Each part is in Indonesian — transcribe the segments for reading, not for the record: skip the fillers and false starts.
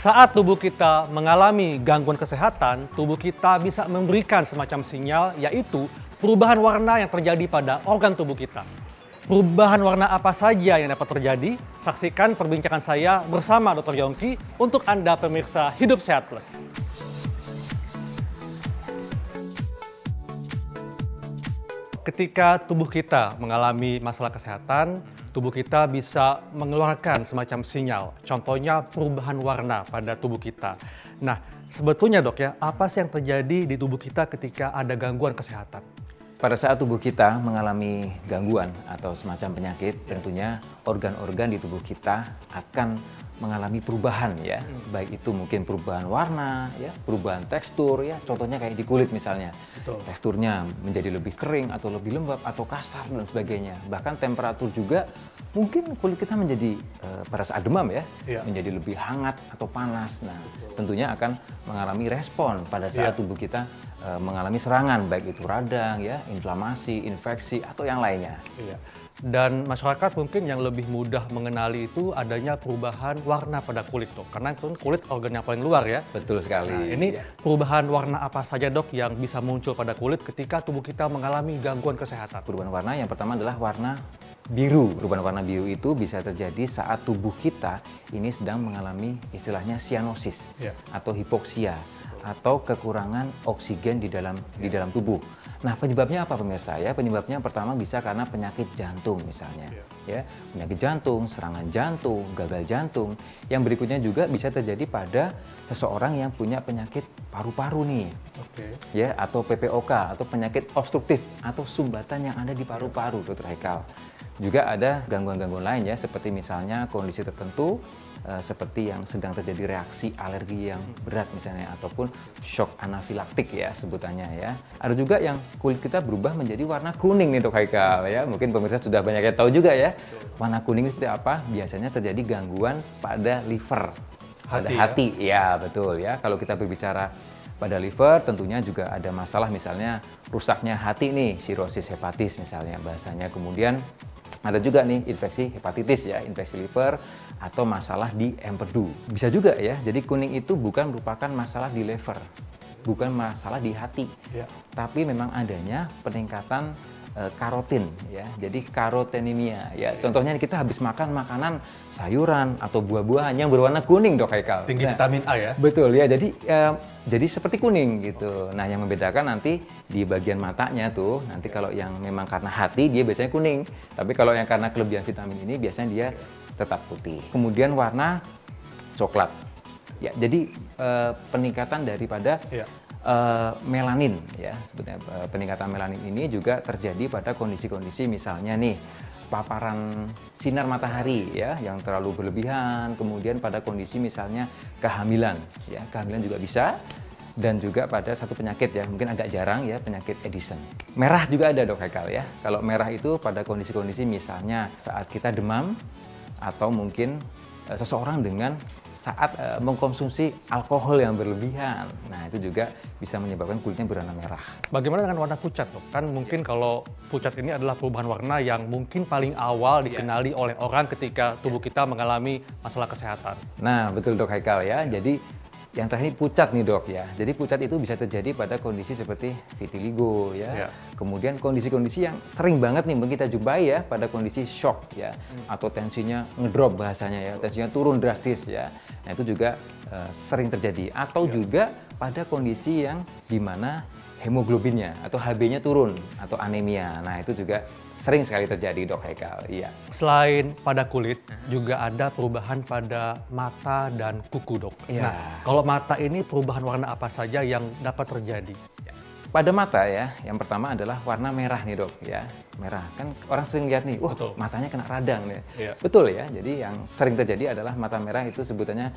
Saat tubuh kita mengalami gangguan kesehatan, tubuh kita bisa memberikan semacam sinyal, yaitu perubahan warna yang terjadi pada organ tubuh kita. Perubahan warna apa saja yang dapat terjadi? Saksikan perbincangan saya bersama Dr. Yongki untuk Anda pemirsa Hidup Sehat Plus. Ketika tubuh kita mengalami masalah kesehatan, tubuh kita bisa mengeluarkan semacam sinyal. Contohnya perubahan warna pada tubuh kita. Nah, sebetulnya dok ya, apa sih yang terjadi di tubuh kita ketika ada gangguan kesehatan? Pada saat tubuh kita mengalami gangguan atau semacam penyakit, tentunya organ-organ di tubuh kita akan mengalami perubahan ya. Baik itu mungkin perubahan warna, ya, perubahan tekstur ya. Contohnya kayak di kulit misalnya. Betul. Teksturnya menjadi lebih kering atau lebih lembab atau kasar dan sebagainya. Bahkan temperatur juga mungkin kulit kita menjadi pada saat demam ya, menjadi lebih hangat atau panas. Nah, tentunya akan mengalami respon pada saat tubuh kita mengalami serangan, baik itu radang ya, inflamasi, infeksi atau yang lainnya. Dan masyarakat mungkin yang lebih mudah mengenali itu adanya perubahan warna pada kulit dok, karena itu kulit organ yang paling luar ya. Betul sekali. Nah, ini perubahan warna apa saja dok yang bisa muncul pada kulit ketika tubuh kita mengalami gangguan kesehatan? Perubahan warna yang pertama adalah warna biru. Perubahan warna biru itu bisa terjadi saat tubuh kita ini sedang mengalami istilahnya sianosis atau hipoksia atau kekurangan oksigen di dalam tubuh. Nah, penyebabnya apa pemirsa ya? Penyebabnya pertama bisa karena penyakit jantung misalnya. Ya, penyakit jantung, serangan jantung, gagal jantung. Yang berikutnya juga bisa terjadi pada seseorang yang punya penyakit paru-paru nih. Ya, atau PPOK atau penyakit obstruktif atau sumbatan yang ada di paru-paru, Dr. Haikal. Juga ada gangguan-gangguan lain ya, seperti misalnya kondisi tertentu seperti yang sedang terjadi reaksi alergi yang berat misalnya, ataupun shock anafilaktik ya sebutannya ya. Ada juga yang kulit kita berubah menjadi warna kuning nih Dok Haikal ya. Mungkin pemirsa sudah banyak yang tahu juga ya. Warna kuning itu seperti apa? Biasanya terjadi gangguan pada liver, pada hati. Ya betul ya. Kalau kita berbicara pada liver tentunya juga ada masalah, misalnya rusaknya hati nih, sirosis hepatis misalnya bahasanya. Kemudian ada juga nih infeksi hepatitis ya, infeksi liver atau masalah di empedu. Bisa juga ya, jadi kuning itu bukan merupakan masalah di liver, bukan masalah di hati, tapi memang adanya peningkatan karotin ya, jadi karotenemia ya. Contohnya kita habis makan makanan sayuran atau buah-buahan yang berwarna kuning Dok Haikal. Tinggi vitamin A ya? Betul ya, jadi seperti kuning gitu. Nah, yang membedakan nanti di bagian matanya tuh, nanti kalau yang memang karena hati dia biasanya kuning, tapi kalau yang karena kelebihan vitamin ini biasanya dia tetap putih. Kemudian warna coklat. Ya, jadi peningkatan daripada melanin ya, sebetulnya peningkatan melanin ini juga terjadi pada kondisi-kondisi misalnya nih paparan sinar matahari ya yang terlalu berlebihan, kemudian pada kondisi misalnya kehamilan ya, kehamilan juga bisa, dan juga pada satu penyakit ya mungkin agak jarang ya, penyakit Edison. Merah juga ada Dok Haikal ya. Kalau merah itu pada kondisi-kondisi misalnya saat kita demam atau mungkin seseorang dengan saat mengkonsumsi alkohol yang berlebihan. Nah, itu juga bisa menyebabkan kulitnya berwarna merah. Bagaimana dengan warna pucat, dok? Kan mungkin kalau pucat ini adalah perubahan warna yang mungkin paling awal dikenali oleh orang ketika tubuh kita mengalami masalah kesehatan. Nah, betul Dok Haikal ya. Jadi yang terakhir pucat nih Dok ya. Jadi pucat itu bisa terjadi pada kondisi seperti vitiligo ya. Kemudian kondisi-kondisi yang sering banget nih kita jumpai ya pada kondisi shock ya, atau tensinya ngedrop bahasanya ya, tensinya turun drastis ya. Nah, itu juga sering terjadi. Atau juga pada kondisi yang dimana hemoglobinnya atau HB-nya turun atau anemia. Nah, itu juga sering sekali terjadi Dok Haikal. Iya. Selain pada kulit, juga ada perubahan pada mata dan kuku dok. Nah, kalau mata ini perubahan warna apa saja yang dapat terjadi? Pada mata ya, yang pertama adalah warna merah nih Dok ya. Merah, kan orang sering lihat nih, wah matanya kena radang nih. Betul ya, jadi yang sering terjadi adalah mata merah itu sebutannya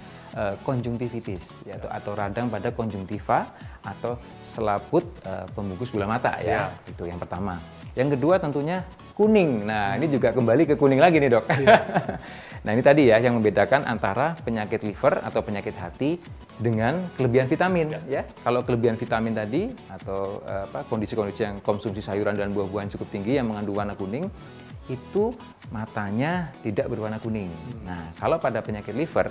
konjungtivitis ya, atau radang pada konjungtiva atau selaput pembungkus bola mata ya. Itu yang pertama. Yang kedua tentunya kuning. Nah, ini juga kembali ke kuning lagi nih Dok. Nah, ini tadi ya yang membedakan antara penyakit liver atau penyakit hati dengan kelebihan vitamin ya. Kalau kelebihan vitamin tadi atau kondisi-kondisi yang konsumsi sayuran dan buah-buahan cukup tinggi yang mengandung warna kuning, itu matanya tidak berwarna kuning. Nah, kalau pada penyakit liver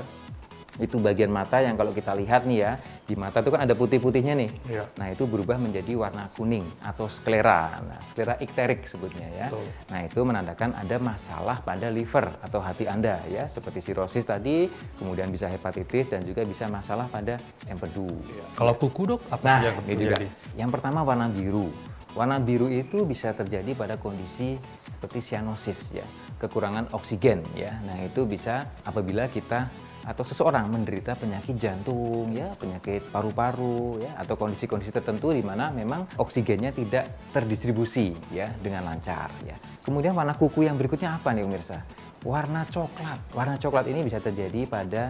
Itu bagian mata yang kalau kita lihat nih ya, di mata itu kan ada putih-putihnya nih. Iya. Nah, itu berubah menjadi warna kuning atau sklera. Nah, sklera ikterik sebutnya ya. Betul. Nah, itu menandakan ada masalah pada liver atau hati Anda ya, seperti sirosis tadi, kemudian bisa hepatitis dan juga bisa masalah pada empedu. Iya. Kalau kuku, Dok, apa Nah, saja yang ini juga. terjadi? Yang pertama warna biru. Warna biru itu bisa terjadi pada kondisi seperti sianosis ya, kekurangan oksigen ya. Nah, itu bisa apabila kita atau seseorang menderita penyakit jantung ya, penyakit paru-paru ya, atau kondisi-kondisi tertentu di mana memang oksigennya tidak terdistribusi ya dengan lancar ya. Kemudian warna kuku yang berikutnya apa nih pemirsa? Warna coklat. Warna coklat ini bisa terjadi pada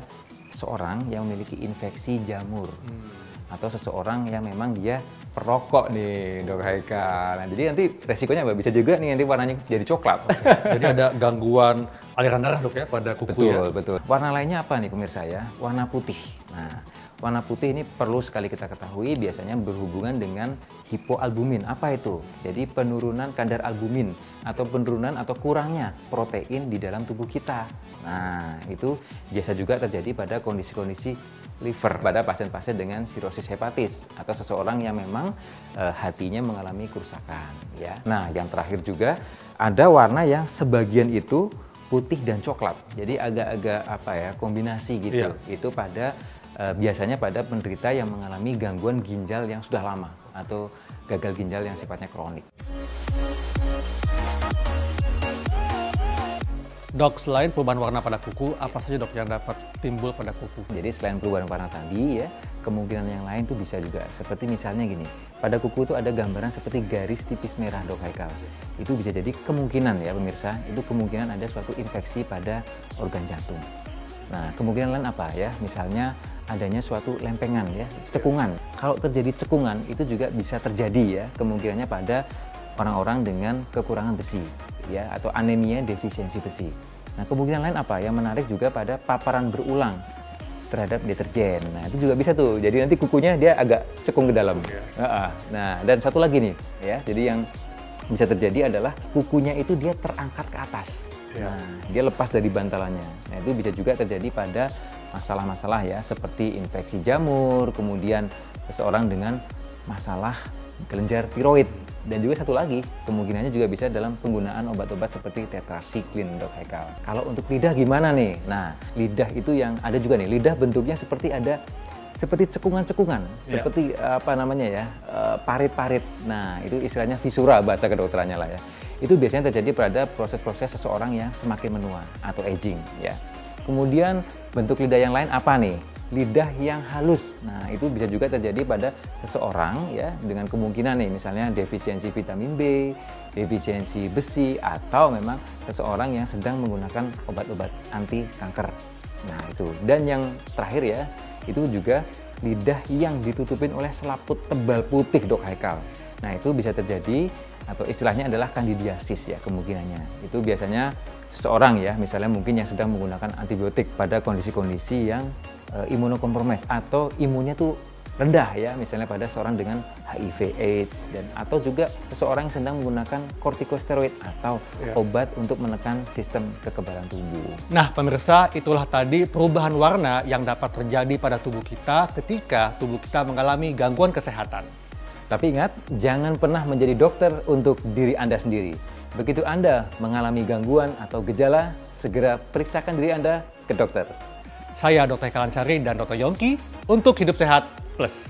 seorang yang memiliki infeksi jamur. Atau seseorang yang memang dia perokok nih, Dok Haikal. Nah, jadi nanti resikonya apa? Bisa juga nih nanti warnanya jadi coklat. Jadi ada gangguan aliran darah, Dok, ya, pada kuku. Betul, ya? betul. Warna lainnya apa nih pemirsa ya? Warna putih. Nah, warna putih ini perlu sekali kita ketahui, biasanya berhubungan dengan hipoalbumin. Apa itu? Jadi penurunan kadar albumin atau penurunan atau kurangnya protein di dalam tubuh kita. Nah, itu biasa juga terjadi pada kondisi-kondisi liver pada pasien-pasien dengan sirosis hepatis atau seseorang yang memang hatinya mengalami kerusakan ya. Nah, yang terakhir juga ada warna yang sebagian itu putih dan coklat. Jadi agak-agak apa ya, kombinasi gitu. Iya. Itu pada biasanya pada penderita yang mengalami gangguan ginjal yang sudah lama atau gagal ginjal yang sifatnya kronik. Dok, selain perubahan warna pada kuku, apa saja, Dok, yang dapat timbul pada kuku? Jadi selain perubahan warna tadi ya, kemungkinan yang lain tuh bisa juga seperti misalnya gini, pada kuku itu ada gambaran seperti garis tipis merah, Dok Haikal. Itu bisa jadi kemungkinan ya pemirsa, itu kemungkinan ada suatu infeksi pada organ jantung. Nah, kemungkinan lain apa ya? Misalnya adanya suatu lempengan ya, cekungan. Kalau terjadi cekungan itu juga bisa terjadi ya, kemungkinannya pada orang-orang dengan kekurangan besi ya, atau anemia defisiensi besi. Nah, kemungkinan lain apa? Yang menarik juga pada paparan berulang terhadap deterjen. Nah, itu juga bisa tuh. Jadi nanti kukunya dia agak cekung ke dalam. Nah, dan satu lagi nih ya. Jadi yang bisa terjadi adalah kukunya itu dia terangkat ke atas. Nah, dia lepas dari bantalannya. Nah, itu bisa juga terjadi pada masalah-masalah ya, seperti infeksi jamur, kemudian seseorang dengan masalah kelenjar tiroid. Dan juga satu lagi, kemungkinannya juga bisa dalam penggunaan obat-obat seperti tetrasiklin, Dok Haikal. Kalau untuk lidah gimana nih? Nah, lidah itu yang ada juga nih, lidah bentuknya seperti ada seperti cekungan-cekungan, seperti apa namanya ya, parit-parit. Nah, itu istilahnya visura bahasa kedokterannya lah ya. Itu biasanya terjadi pada proses-proses seseorang yang semakin menua atau aging ya. Kemudian bentuk lidah yang lain apa nih? Lidah yang halus. Nah, itu bisa juga terjadi pada seseorang ya dengan kemungkinan nih misalnya defisiensi vitamin B, defisiensi besi, atau memang seseorang yang sedang menggunakan obat-obat anti kanker. Nah, itu. Dan yang terakhir ya, itu juga lidah yang ditutupin oleh selaput tebal putih, Dok Haikal. Nah, itu bisa terjadi atau istilahnya adalah kandidiasis ya kemungkinannya. Itu biasanya seseorang ya, misalnya mungkin yang sedang menggunakan antibiotik pada kondisi-kondisi yang imunokompromis atau imunnya tuh rendah ya, misalnya pada seorang dengan HIV/AIDS dan atau juga seseorang yang sedang menggunakan kortikosteroid atau obat untuk menekan sistem kekebalan tubuh. Nah, pemirsa, itulah tadi perubahan warna yang dapat terjadi pada tubuh kita ketika tubuh kita mengalami gangguan kesehatan. Tapi ingat, jangan pernah menjadi dokter untuk diri Anda sendiri. Begitu Anda mengalami gangguan atau gejala, segera periksakan diri Anda ke dokter. Saya Dr. Kalansari dan Dr. Yongki untuk Hidup Sehat Plus.